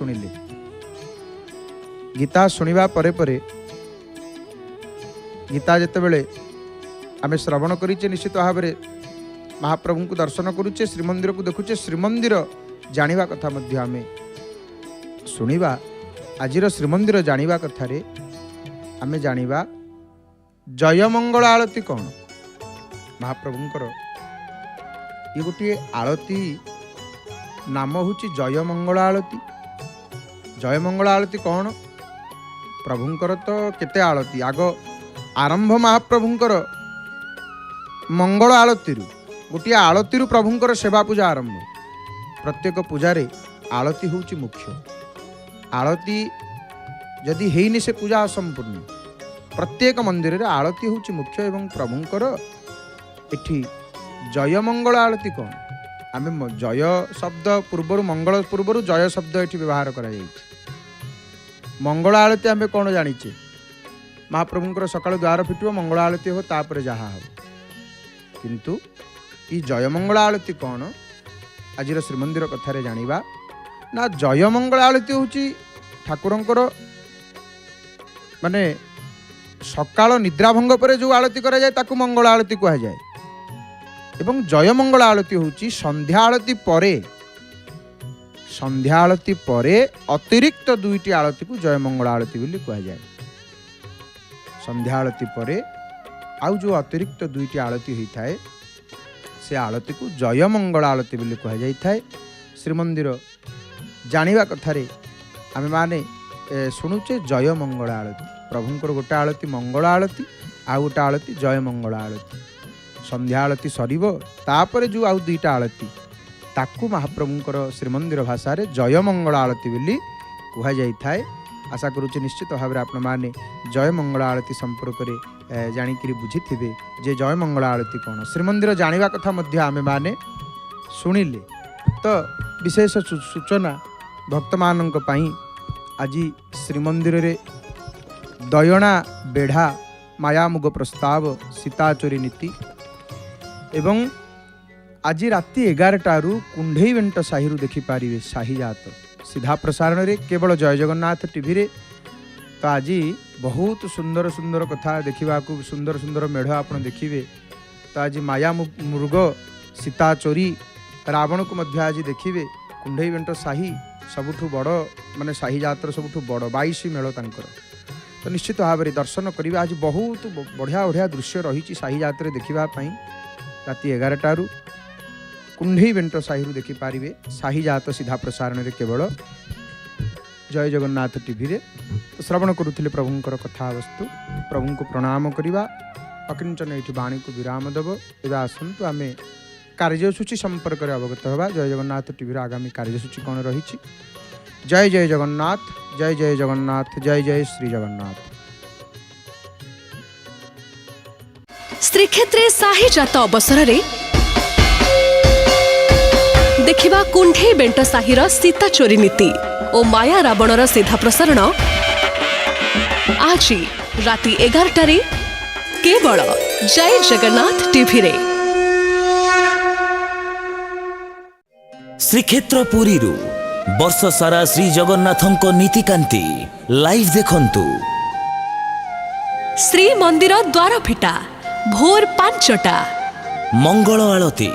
शुणिले गीता शुणा परे परे गीता जितेबले आम श्रवण करें निश्चित भाव में महाप्रभु को दर्शन करुचे श्रीमंदिर को देखुचे श्रीमंदिर जानिबा कथा मध्य आम शुणा आजिर श्रीमंदिर जानिबा कथार आम जानिबा जयमंगल आलती कौन महाप्रभुंकर ये गोटे आलती नाम हूँ जयमंगल आलती। जयमंगल आलती कौन प्रभुंकर तो केते आलती आग आरंभ महाप्रभुंकर मंगल आलती गोटे आलती प्रभुंकर सेवा पूजा आरंभ। प्रत्येक पूजारे आलती हूँ मुख्य। आलती जदि हेनी से पूजा असंपूर्ण। प्रत्येक मंदिर रे आलती हूँ मुख्य एवं प्रभुंकर एठी जयमंगल आलती कौन आम जय शब्द पूर्वर मंगल पूर्वर जय शब्द ये व्यवहार कर मंगल आलती आम कौन जाचे महाप्रभुंकर सकाल द्वार फिटो मंगल आलती हो तापर जहा हो किंतु ये जयमंगल आलती कौन आज श्रीमंदिर कथार जानिबा ना जयमंगल आलती हूँ ठाकुरंकर माने सकाल निद्राभंग पर जो आलती करा जाए ताकू मंगल आलती कहा जाए एवं जयमंगल आलती हूँ संध्या आलती परे। संध्या आलती परे अतिरिक्त दुईटी आलती को जयमंगल आलती बोली कहा जाए। संध्या आलती परे आउ जो अतिरिक्त दुईटी आलती होता है से आलती को जयमंगल आलती बोली कहा जाए। श्रीमंदिर जानिबा कथारे आमे माने शुणुचे जयमंगल आलती प्रभुंकर गोटे आलती मंगल आलती आउ गोटे आलती जयमंगल आलती। संध्या आलती सरीब तापर जो आउ दुईटा आलती ताकू महाप्रभुंकर श्रीमंदिर भाषा रे जयमंगल आलती बोली कहा जाए। आशा करुचे निश्चित भाव में आपण माने जयमंगल आलती संपर्क में जाणिकी बुझी थे जे जयमंगल आलती कौन श्रीमंदिर जानिबा कथा मध्य आमे माने शुणिले। तो विशेष सूचना भक्त मानक पई आज श्रीमंदिर रे दयणा बेढ़ा मायामुग प्रस्ताव सीताचोरी नीति एवं आज राति 11टारू कुंढई वेंट साही देखिपारे शाही जात सीधा प्रसारण रे केवल जय जगन्नाथ टीवी रे। तो आज बहुत सुंदर सुंदर कथा देखा सुंदर सुंदर मेढ़ आप देखिए। तो आज माया मृग सीता चोरी रावण को मध्य आज देखिए। कुंढई वेंट साही सबुठु बड़ माने शाही जातर सबुठु बड़ 22 मेढ़ तांकर। तो निश्चित भाव में दर्शन करिबा आज बहुत बढ़िया बढ़िया दृश्य रही शाही जातर देखा राति 11टारू कुंढई वेंट साही देखिपारे शाही जात सीधा प्रसारण रे केवल जय जगन्नाथ टीवी रे। तो श्रवण करुले प्रभुंकर कथा वस्तु प्रभु को प्रणाम करवा अकिंचन ये वाणी को विराम देव। एवं आसतु आम कार्यसूची संपर्क में अवगत होगा। जय जगन्नाथ टीवी आगामी कार्यसूची कौन रही। जय जय जगन्नाथ जय जय जगन्नाथ जय जय श्री जगन्नाथ। श्रीक्षेत्रे शाही जात अवसर रे देखिबा कुंढई बेंट साहीर सीता चोरी नीति और माया रावणर सीधा प्रसारण आज राति 11टारे केवल जय जगन्नाथ टीवी रे। श्रीक्षेत्र पुरी रु वर्ष सारा श्री जगन्नाथंको नीतिकांति लाइव देखंतु। श्री मंदिर द्वार फिटा भोर 5टा मंगल आलती